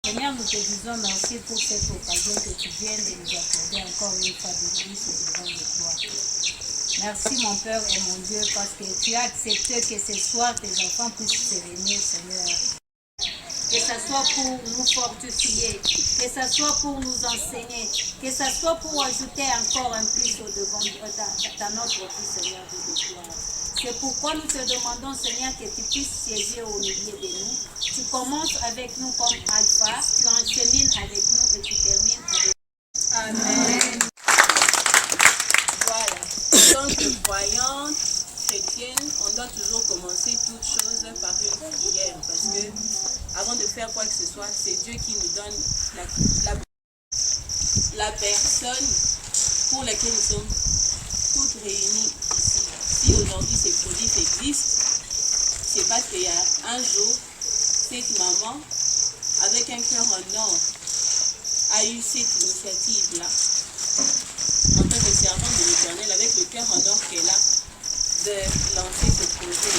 Seigneur, nous te disons merci pour cette occasion que tu viens de nous accorder encore une fois de plus au devant de toi. Merci mon Père et mon Dieu parce que tu as accepté que ce soir tes enfants puissent se réunir, Seigneur. Que ce soit pour nous fortifier, que ce soit pour nous enseigner, que ce soit pour ajouter encore un plus au devant dans notre vie, Seigneur de gloire. C'est pourquoi nous te demandons, Seigneur, que tu puisses siéger au milieu de nous. Tu commences avec nous comme alpha, tu enchemines avec nous et tu termines avec nous. Amen. Voilà. En tant que croyante chrétienne, on doit toujours commencer toute chose par une prière. Parce que avant de faire quoi que ce soit, c'est Dieu qui nous donne la personne pour laquelle nous sommes toutes réunies ici. Si aujourd'hui ces produits existent, c'est parce qu'il y a un jour, cette maman, avec un cœur en or, a eu cette initiative-là, en tant que servante de l'Éternel, avec le cœur en or qu'elle a, de lancer ce projet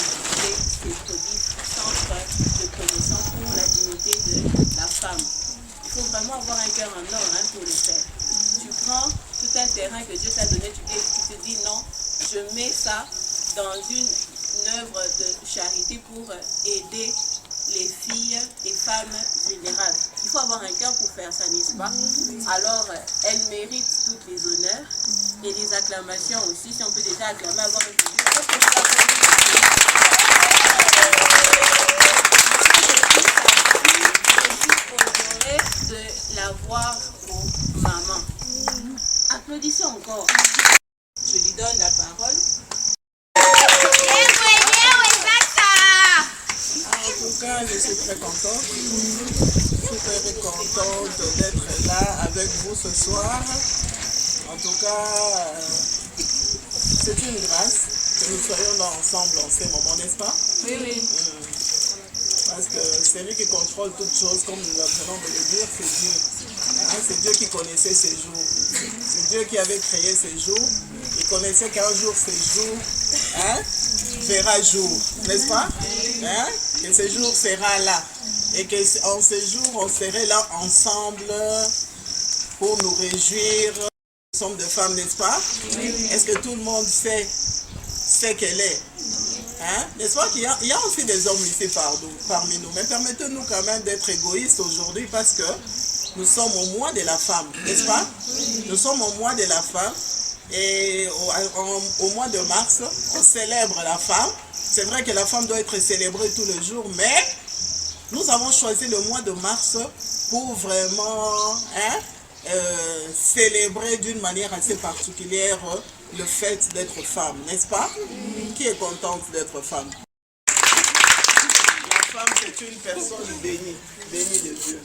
et ces produits centre de connaissance pour la dignité de la femme. Il faut vraiment avoir un cœur en or pour le faire. Tu prends tout un terrain que Dieu t'a donné, tu te dis non, je mets ça dans une œuvre de charité pour aider les filles et femmes vulnérables. Il faut avoir un cœur pour faire ça, n'est-ce pas? Alors, elle mérite toutes les honneurs et les acclamations aussi, si on peut déjà acclamer avant le public. Je suis honorée de l'avoir pour maman. Applaudissons encore. Je lui donne la parole. En tout cas, je suis très contente. Je suis très contente d'être là avec vous ce soir. En tout cas, c'est une grâce que nous soyons là ensemble en ces moments, n'est-ce pas? Oui, oui. Parce que c'est lui qui contrôle toutes choses, comme nous venons de le dire, c'est Dieu. C'est Dieu qui connaissait ces jours. C'est Dieu qui avait créé ces jours. Il connaissait qu'un jour, ces jours verra jour, n'est-ce pas? Que ce jour sera là. Et qu'en ce jour, on serait là ensemble pour nous réjouir. Nous sommes des femmes, n'est-ce pas? Est-ce que tout le monde sait ce qu'elle est? N'est-ce pas qu'il y a aussi des hommes ici parmi nous. Mais permettez-nous quand même d'être égoïstes aujourd'hui parce que nous sommes au mois de la femme, n'est-ce pas? Nous sommes au mois de la femme et au mois de mars, on célèbre la femme. C'est vrai que la femme doit être célébrée tous les jours, mais nous avons choisi le mois de mars pour vraiment célébrer d'une manière assez particulière le fait d'être femme, n'est-ce pas? Qui est contente d'être femme? La femme, c'est une personne bénie, bénie de Dieu.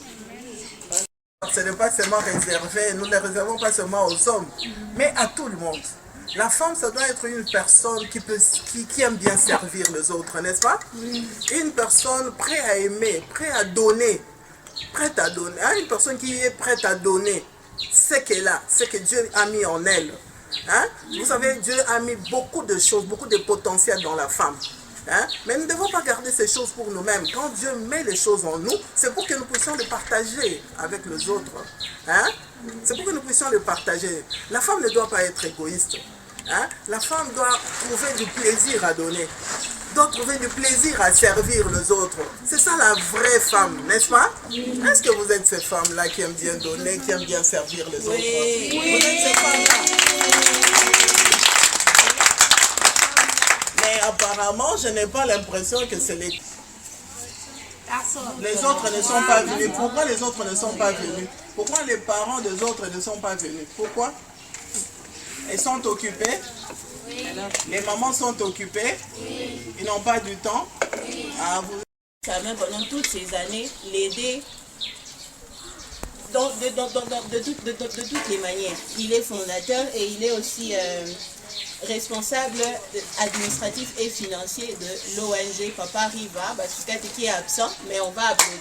Ce n'est pas seulement réservé, nous ne le réservons pas seulement aux hommes, mais à tout le monde. La femme, ça doit être une personne qui aime bien servir les autres, n'est-ce pas? Une personne prête à aimer, prête à donner. Une personne qui est prête à donner ce qu'elle a, ce que Dieu a mis en elle. Vous savez, Dieu a mis beaucoup de choses, beaucoup de potentiel dans la femme. Mais nous ne devons pas garder ces choses pour nous-mêmes. Quand Dieu met les choses en nous, c'est pour que nous puissions les partager avec les autres. C'est pour que nous puissions les partager. La femme ne doit pas être égoïste. La femme doit trouver du plaisir à donner. Doit trouver du plaisir à servir les autres. C'est ça la vraie femme, n'est-ce pas? Est-ce que vous êtes ces femmes-là qui aiment bien donner, qui aiment bien servir les autres? Oui. Vous êtes ces femmes-là? Mais apparemment, je n'ai pas l'impression que c'est les autres ne sont pas venus. Pourquoi les autres ne sont pas venus? Pourquoi les parents des autres ne sont pas venus? Pourquoi? Ils sont occupés. Oui. Les mamans sont occupées. Oui. Ils n'ont pas du temps. Oui. Quand même, pendant toutes ces années, l'aider de toutes les manières. Il est fondateur et il est aussi responsable administratif et financier de l'ONG Papa Riva Basukate qui est absent, mais on va applaudir.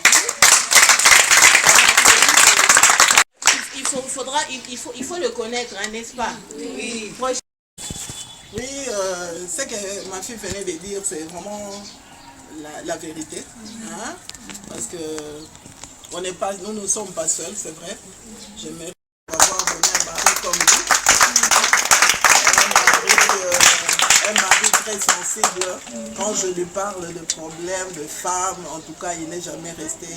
Il faut le connaître, hein, n'est-ce pas? Oui. Oui, ce que ma fille venait de dire, c'est vraiment la vérité. Hein? Parce que nous ne sommes pas seuls, c'est vrai. J'aimerais avoir donné un mari comme lui. Un mari très sensible. Quand je lui parle de problèmes de femmes, en tout cas, il n'est jamais resté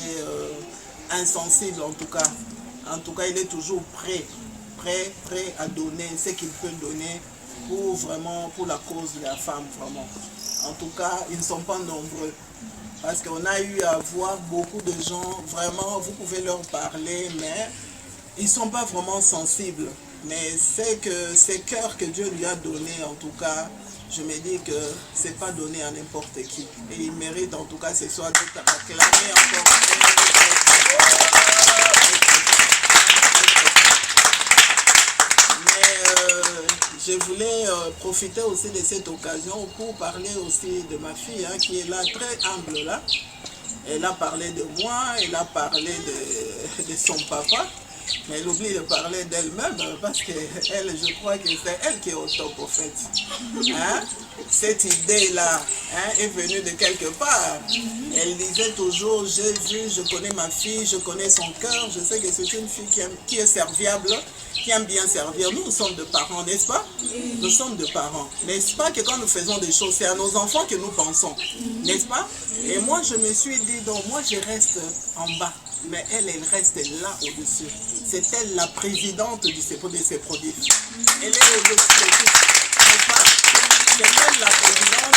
insensible, en tout cas. En tout cas, il est toujours prêt à donner ce qu'il peut donner pour la cause de la femme, vraiment. En tout cas, ils ne sont pas nombreux. Parce qu'on a eu à voir beaucoup de gens, vraiment, vous pouvez leur parler, mais ils ne sont pas vraiment sensibles. Mais c'est que ces cœurs que Dieu lui a donnés, en tout cas, je me dis que ce n'est pas donné à n'importe qui. Et il mérite en tout cas ce soir d'être acclamé encore. Je voulais profiter aussi de cette occasion pour parler aussi de ma fille hein, qui est là, très humble là. Elle a parlé de moi, elle a parlé de son papa, mais elle oublie de parler d'elle-même parce que elle, je crois que c'est elle qui est au top au fait. Hein? Cette idée-là hein, est venue de quelque part. Elle disait toujours, j'ai vu, je connais ma fille, je connais son cœur, je sais que c'est une fille qui est serviable, qui aime bien servir. Nous sommes de parents, n'est-ce pas? Nous sommes de parents. N'est-ce pas que quand nous faisons des choses, c'est à nos enfants que nous pensons, n'est-ce pas? Et moi, je me suis dit, donc moi, je reste en bas. Mais elle reste là au-dessus. C'est elle la présidente de ces produits. Elle est au-dessus de tout. N'est-ce pas? C'est elle la présidente.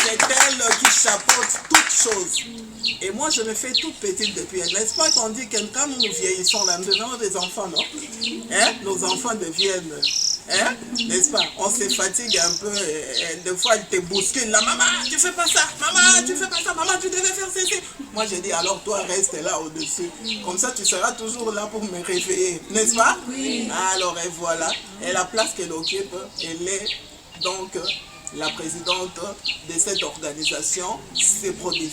C'est elle qui chapeaute toutes choses. Et moi, je me fais toute petite depuis elle. N'est-ce pas qu'on dit que quand nous vieillissons là, nous devenons des enfants, non? Hein? Nos enfants deviennent... Hein? N'est-ce pas? On se fatigue un peu et des fois elle te bouscule. La maman, tu fais pas ça. Maman, tu fais pas ça. Maman, tu devais faire ceci. Moi, je dis alors toi, reste là au-dessus. Comme ça, tu seras toujours là pour me réveiller. N'est-ce pas? Oui. Alors, et voilà. Et la place qu'elle occupe, elle est donc la présidente de cette organisation, c'est Produit.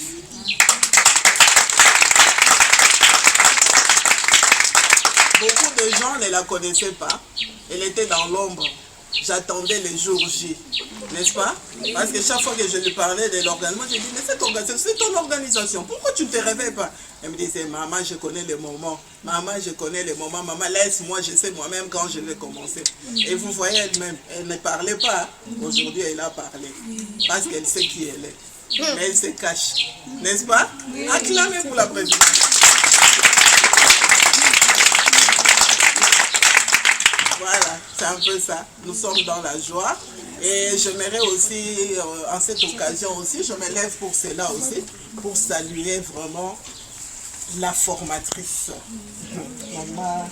Beaucoup de gens ne la connaissaient pas. Elle était dans l'ombre. J'attendais les jours J. N'est-ce pas? Parce que chaque fois que je lui parlais de l'organisation, je dis, mais cette organisation, c'est ton organisation. Pourquoi tu ne te réveilles pas? Elle me disait, maman, je connais les moments. Maman, je connais les moments. Maman, laisse-moi, je sais moi-même quand je vais commencer. Et vous voyez elle-même, elle ne parlait pas. Aujourd'hui, elle a parlé. Parce qu'elle sait qui elle est. Mais elle se cache. N'est-ce pas? Acclamez pour la présidente. Voilà, c'est un peu ça. Nous sommes dans la joie. Et j'aimerais aussi, en cette occasion aussi, je me lève pour cela aussi, pour saluer vraiment la formatrice. Maman.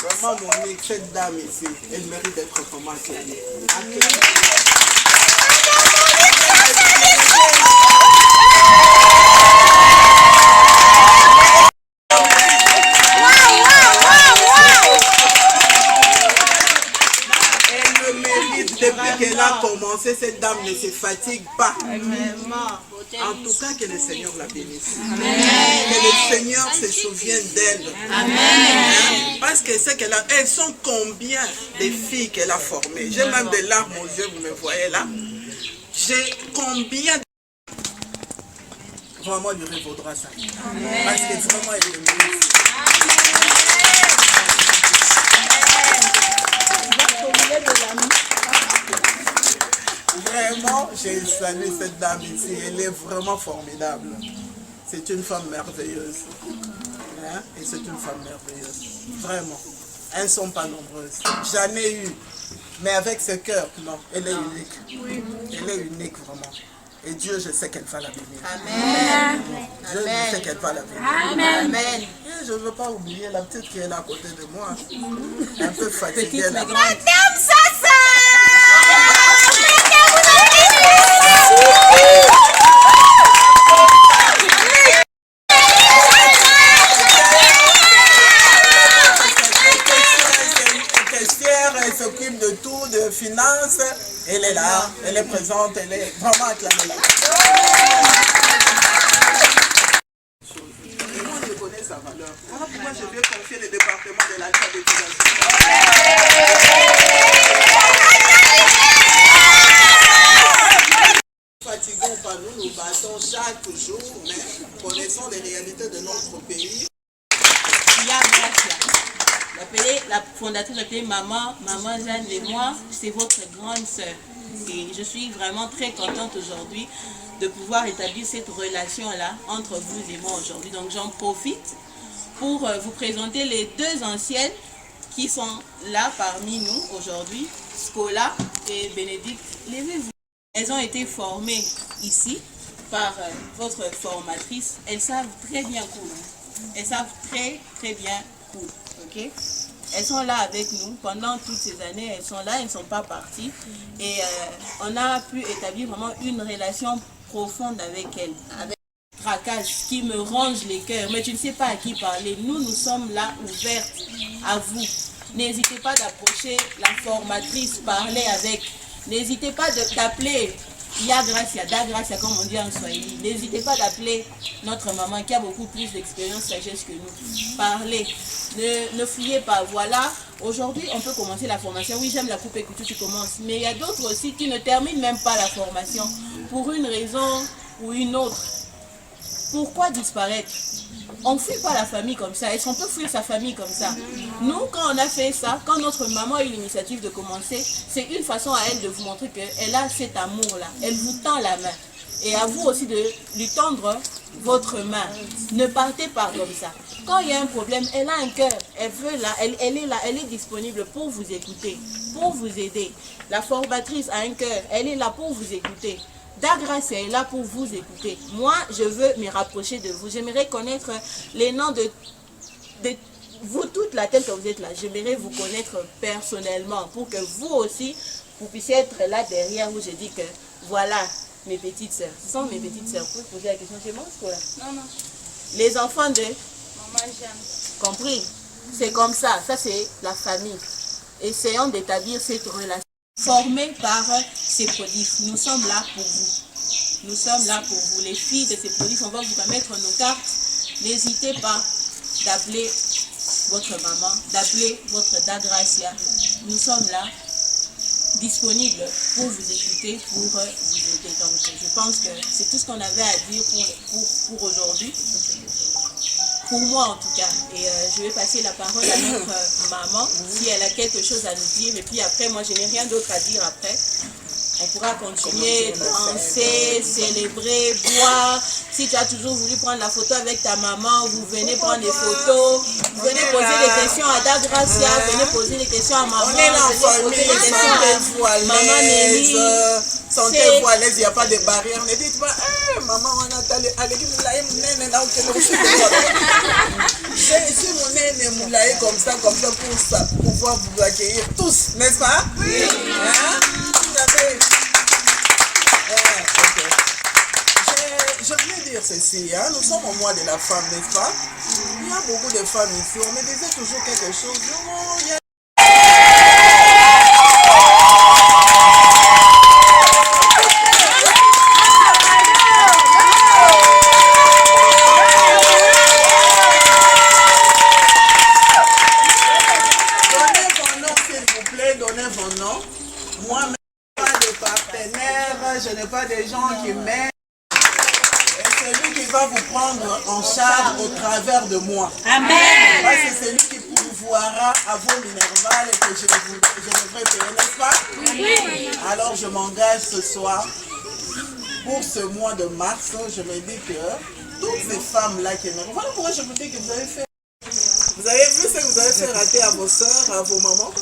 Vraiment, Monique, cette dame ici, elle mérite d'être vraiment accueillie. Depuis qu'elle a commencé, cette dame ne se fatigue pas. En tout cas, que le Seigneur la bénisse. Que le Seigneur se souvienne d'elle. Parce que c'est qu'elle a, elles sont combien de filles qu'elle a formées. J'ai même des larmes aux yeux, vous me voyez là. J'ai combien de... Vraiment, lui vaudra ça. Parce que vraiment, elle le mérite. Vraiment, j'ai salué cette dame ici. Elle est vraiment formidable. C'est une femme merveilleuse. Hein? Et c'est une femme merveilleuse. Vraiment. Elles ne sont pas nombreuses. J'en ai eu. Mais avec ce cœur, non. Elle est unique. Elle est unique, vraiment. Et Dieu, je sais qu'elle va la bénir. Amen. Dieu, je sais qu'elle va la bénir. Amen. Et je ne veux pas oublier la petite qui est là à côté de moi. Un peu fatiguée. Madame Sassa! Elle est là, elle est présente, elle est vraiment acclamée là. Le monde reconnaît sa valeur. Voilà pourquoi je vais confier le département de l'alphabétisation. Fatiguons pas, nous nous battons chaque jour, mais connaissons les réalités de notre pays. La fondatrice appelée Maman Jeanne et moi, c'est votre grande sœur. Et je suis vraiment très contente aujourd'hui de pouvoir établir cette relation-là entre vous et moi aujourd'hui. Donc j'en profite pour vous présenter les deux anciennes qui sont là parmi nous aujourd'hui, Scola et Bénédicte. Levez-vous. Elles ont été formées ici par votre formatrice. Elles savent très bien coudre. Elles savent très bien coudre. Okay? Elles sont là avec nous pendant toutes ces années. Elles sont là, elles ne sont pas parties. Et on a pu établir vraiment une relation profonde avec elles. Avec traquage qui me ronge les cœurs. Mais tu ne sais pas à qui parler. Nous sommes là ouvertes à vous. N'hésitez pas d'approcher la formatrice, parler avec. N'hésitez pas d'appeler Ya Gracia, Da Gracia comme on dit en Swahili. N'hésitez pas d'appeler notre maman qui a beaucoup plus d'expérience, sagesse que nous. Parlez, ne fuyez pas. Voilà, aujourd'hui on peut commencer la formation. Oui, j'aime la coupe et couture, tu commences. Mais il y a d'autres aussi qui ne terminent même pas la formation pour une raison ou une autre. Pourquoi disparaître? On ne fuit pas la famille comme ça. Est-ce qu'on peut fuir sa famille comme ça? Nous, quand on a fait ça, quand notre maman a eu l'initiative de commencer, c'est une façon à elle de vous montrer qu'elle a cet amour-là. Elle vous tend la main. Et à vous aussi de lui tendre votre main. Ne partez pas comme ça. Quand il y a un problème, elle a un cœur. Elle veut là, elle est là, elle est disponible pour vous écouter, pour vous aider. La formatrice a un cœur. Elle est là pour vous écouter. Da Gracia est là pour vous écouter. Moi, je veux me rapprocher de vous. J'aimerais connaître les noms de vous toutes là, telle que vous êtes là. J'aimerais vous connaître personnellement pour que vous aussi, vous puissiez être là derrière où je dis que voilà mes petites sœurs. Ce sont mes petites sœurs. Vous pouvez poser la question chez moi, quoi? Non. Les enfants de Maman Jeanne. Compris? C'est comme ça. Ça, c'est la famille. Essayons d'établir cette relation. Formés par ces prodiges. Nous sommes là pour vous. Nous sommes là pour vous. Les filles de ces prodiges, on va vous remettre nos cartes. N'hésitez pas d'appeler votre maman, d'appeler votre Da Gracia. Nous sommes là, disponibles pour vous écouter, pour vous aider. Donc, je pense que c'est tout ce qu'on avait à dire pour aujourd'hui. Pour moi en tout cas. Et je vais passer la parole à notre maman si elle a quelque chose à nous dire. Et puis après, moi je n'ai rien d'autre à dire après. On pourra continuer, danser, célébrer, boire. Si tu as toujours voulu prendre la photo avec ta maman, vous venez prendre des photos. Vous venez poser des questions à Da Gracia, venez poser des questions à maman. On est là en famille, sentez-vous à l'aise. Sentez-vous à l'aise, il n'y a pas de barrière. Ne dites pas, maman, on a allé je suis mon nez moulaye comme ça pour pouvoir vous accueillir tous, n'est-ce pas? Oui. Hein? Vous avez... Je voulais dire ceci, hein? Nous sommes au mois de la femme, n'est-ce pas? Il y a beaucoup de femmes ici, on me disait toujours quelque chose. Je n'ai pas des gens qui m'aiment. Et c'est lui qui va vous prendre en charge au travers de moi. Amen. Parce que c'est lui qui pourvoira à vos minervales et que je devrais payer, n'est-ce pas? Oui. Alors je m'engage ce soir pour ce mois de mars. Je me dis que toutes ces femmes-là qui m'aiment. Voilà pourquoi je vous dis que vous avez fait. Vous avez vu ce que vous avez fait rater à vos soeurs, à vos mamans?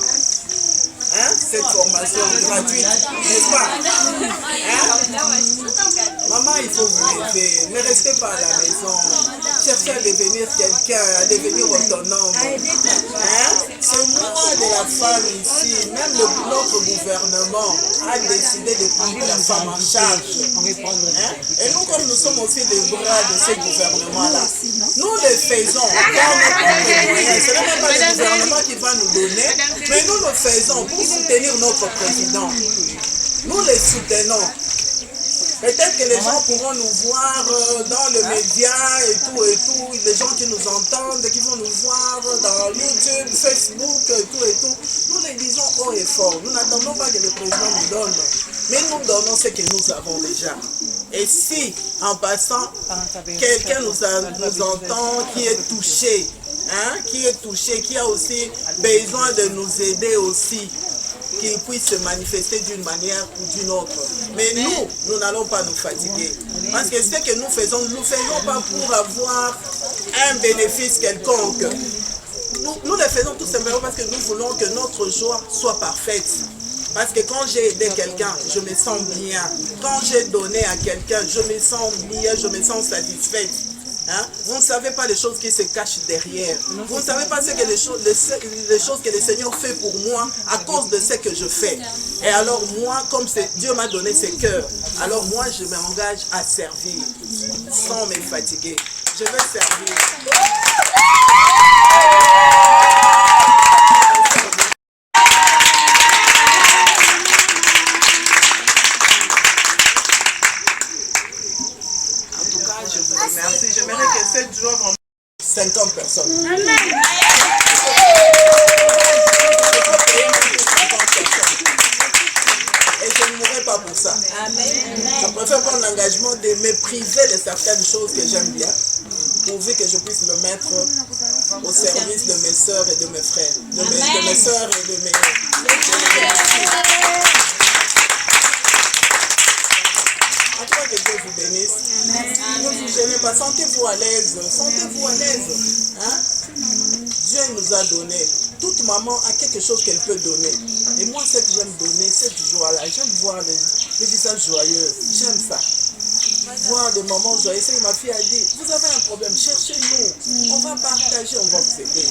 Hein? Cette formation gratuite, n'est-ce pas? Hein? Maman, il faut vous aider. Ne restez pas à la maison. Cherchez à devenir quelqu'un, à devenir autonome. Hein? Ce mois de la femme ici, même notre gouvernement a décidé de prendre la femme en charge. Hein? Et nous, comme nous sommes aussi les bras de ce gouvernement-là, nous le faisons. Ce n'est même pas le gouvernement qui va nous donner, mais nous le faisons pour soutenir notre président. nous les soutenons. Peut-être que les gens pourront nous voir dans le média et tout, les gens qui nous entendent, qui vont nous voir dans YouTube, Facebook et tout. Nous les disons haut et fort. Nous n'attendons pas que le président nous donne, mais nous donnons ce que nous avons déjà. Et si, en passant, quelqu'un nous entend qui est touché, qui a aussi besoin de nous aider aussi, qu'il puisse se manifester d'une manière ou d'une autre. Mais nous n'allons pas nous fatiguer. Parce que ce que nous faisons pas pour avoir un bénéfice quelconque. Nous le faisons tout simplement parce que nous voulons que notre joie soit parfaite. Parce que quand j'ai aidé quelqu'un, je me sens bien. Quand j'ai donné à quelqu'un, je me sens bien, je me sens satisfaite. Vous ne savez pas les choses qui se cachent derrière. Vous ne savez pas les choses que le Seigneur fait pour moi à cause de ce que je fais. Et alors moi, comme Dieu m'a donné ce cœurs, alors moi je m'engage à servir sans me fatiguer. Je veux servir. Merci, j'aimerais que cette joie vraiment 50 personnes. Amen. Et je ne mourrai pas pour ça. Amen. Je préfère prendre l'engagement de me priver de certaines choses que j'aime bien, pourvu que je puisse le mettre au service de mes soeurs et de mes frères, de mes soeurs et de mes que Dieu vous bénisse. Ne vous gênez pas, sentez-vous à l'aise. Sentez-vous à l'aise. Dieu nous a donné. Toute maman a quelque chose qu'elle peut donner. Et moi, ce que j'aime donner, cette joie-là, j'aime voir les visages joyeux. J'aime ça. Voir des moments joyeux. C'est que ma fille a dit, vous avez un problème, cherchez-nous. On va partager, on va vous aider.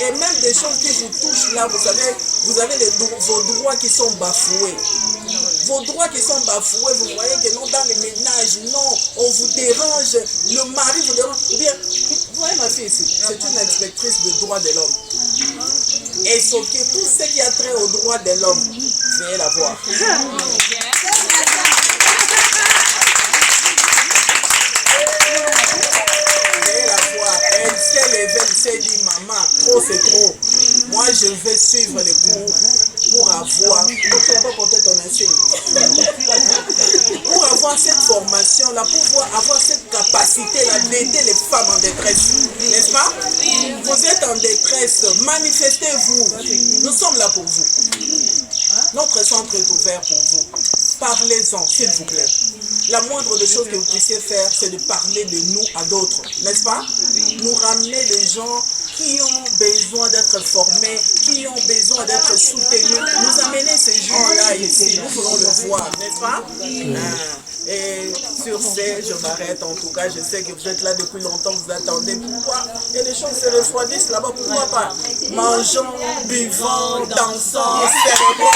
Et même des choses qui vous touchent là, vous savez, vous avez vos droits qui sont bafoués. Vos droits qui sont bafoués, vous voyez que non, dans les ménages, non, on vous dérange, le mari vous dérange. Ou bien, vous voyez ma fille ici, c'est une inspectrice de droits de l'homme. Et tout ce qui a trait aux droits de l'homme, veuillez la voir. Elle s'est levée, elle s'est dit, maman, trop c'est trop. Moi, je vais suivre les cours pour avoir, pour avoir cette formation-là, pour avoir cette capacité-là d'aider les femmes en détresse. N'est-ce pas? Vous êtes en détresse, manifestez-vous. Nous sommes là pour vous. Notre centre est ouvert pour vous. Parlez-en, s'il vous plaît. La moindre des choses que vous puissiez faire, c'est de parler de nous à d'autres, n'est-ce pas? Nous ramener des gens qui ont besoin d'être formés, qui ont besoin d'être soutenus. Nous amener ces gens-là ici, nous voulons le voir, n'est-ce pas? Et sur ce, je m'arrête. En tout cas, je sais que vous êtes là depuis longtemps, vous attendez. Pourquoi? Et les choses se refroidissent là-bas, pourquoi pas? Mangeons, buvons, dansons, célébrons.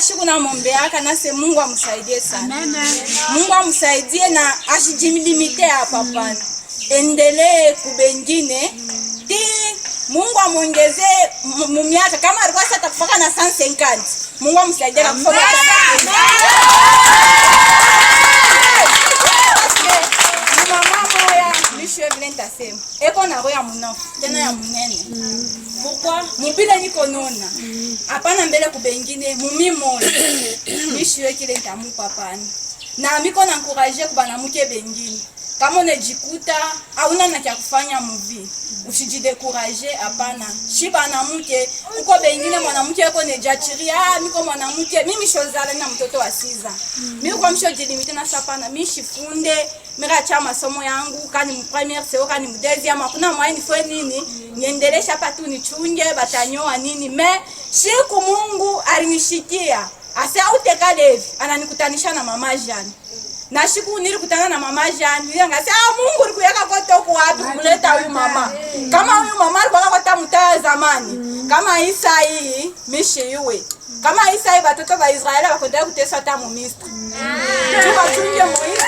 Siku namwombeaka nase Mungu amsaidie sana. Mungu amsaidie na asijilimite hapa pana. Endelee kubengine. Ti Mungu amongeze miaka kama alikuwa sasa kufaka na 150. Mungu amsaidie na kufaka mama moya mishwe vile nitasema. Eko na roho ya munafu, tena ya munene. Pourquoi? Mubile niko nona. Hapana mbele kubengine mumi moyo. Mishwe kile ntamu papani. Na miko na encourager kubana muke bengine. Kama unajikuta hauna na kia kufanya muvi, usijidekuraje hapana. Shiba na mke, uko bengine mwanamke yako nejachiria, miko mwanamke, mimi shozala na mtoto wa 6 ans. Mimi kwa msho jilimite na sapana, mimi shifunde, mira cha masomo yangu, kani première seo kani deuxième, hakuna mwa nifue nini, niendelesha hapa tu nichunge batanyoa nini, me siku Mungu alinishikia. Asa uteka Levi, ananikutanisha na mama Jeanne. Na siku nilikutana na mama Jean, nilikasema Mungu ulikuyaka kote huko wapi kumleta huyu mama? Kama huyu mama alikuwa kota mtaa zamani. Kama Isa hii mishi yue. Kama Isa hii watoto wa Israeli wakwenda kuteswa hata mu Misri. Tukachunge Moiza.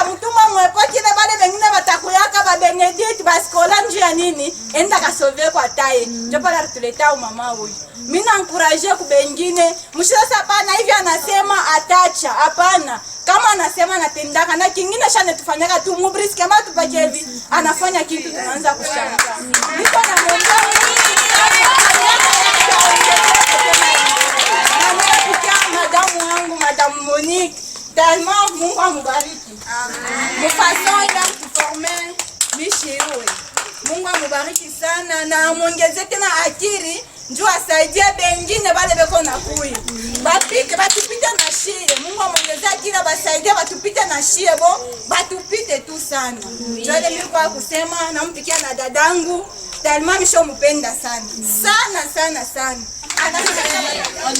Mutuma mwepo kile bale bengine batakuyaka ba Benedict basikola njia nini enda kasove kwa taye ndio pala tuleta mama huyu. Mimi na encourage ku bengine mshirasa hapana hivi anasema atacha hapana kama anasema anatendaka na kingine shane tufanyaka tu mubrisk kama tupake hivi anafanya kitu tunaanza kushangaa. Niko na mwamba madamu wangu madamu Monique tellement Mungu amubariki. Mfason ila kuforme mishiwe. Mungu amubariki sana na muongeze tena akili njoo asaidie bengine bale beko na kuyi. Bapike batupite na shie. Mungu amuongeze akili basaidie batupite na shie bo batupite tu sana. Njoo ile mimi kwa kusema nampikia na dadangu tellement misho mpenda sana. Sana sana sana. On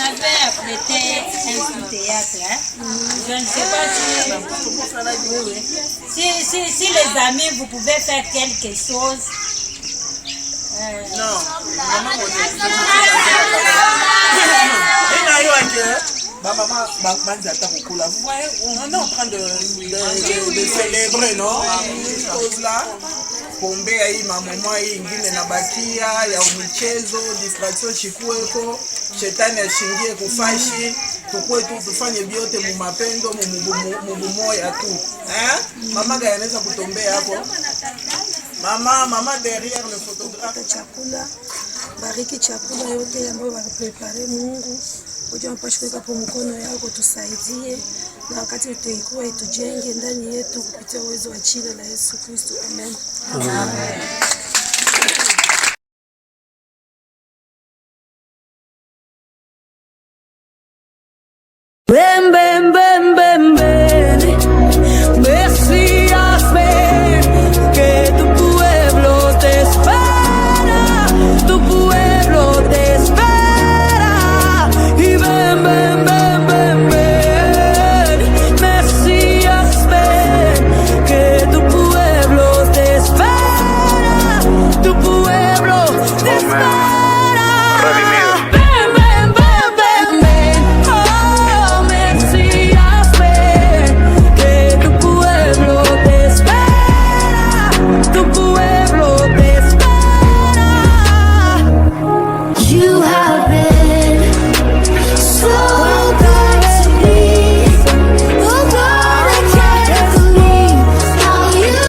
avait apprêté un théâtre, hein? Je ne sais pas si les amis, vous pouvez faire quelque chose. Non, vous voyez, on est en train de célébrer, non? Là. Pombe ya hii mamoma hii ingine na bakia ya michezo distraction chikueko shetani ashingie kufashi tukue tu tufanye vyote mu mapendo mu moya tu mama gani anaweza kutombea hapo mama derrière le photographe chakula bariki chakula yote ambayo wanaprepare Mungu uje mpashwe kwa mkono yako tusaidie na wakati utaikuwa itujenge ndani yetu kupitia uwezo wa jina la Yesu Kristo amen.